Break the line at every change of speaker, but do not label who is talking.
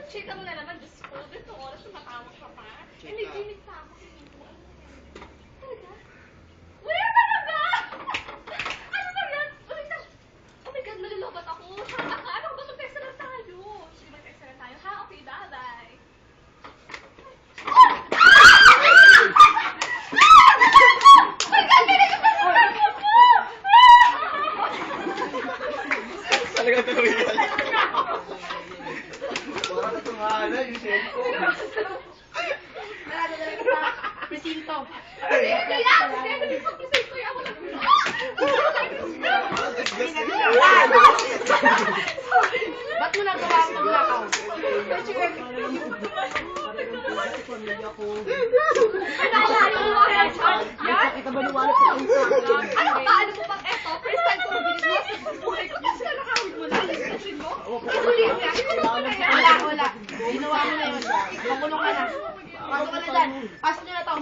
Chika mo na naman, Diyos ko. Dito oras na matawag ka pa. Liginig pa ako. Talaga? Where talaga? Ano ba yan? Wait lang. Oh my God, nalulobot ako. Saan ka? Ano ba? Mag-text lang tayo. Sige, mag-text lang tayo. Ha? Okay, bye-bye.
Talagang tuloy yan. Bakit ito nga na yung cellphone?
Presinto. Ba't mo nagawa ang maglakaw?
Kita ba niwala sa akin sa akin? Ano ba? Ano mo pang eto? First time ko mag-inis mo sa buhay ko. Kasi nakawin mo na. Kasi mo? Ituloy niya.
Wala. Ginawa mo na yun. Makulong ka na. Pasok ka na dyan. Pasok nyo na to.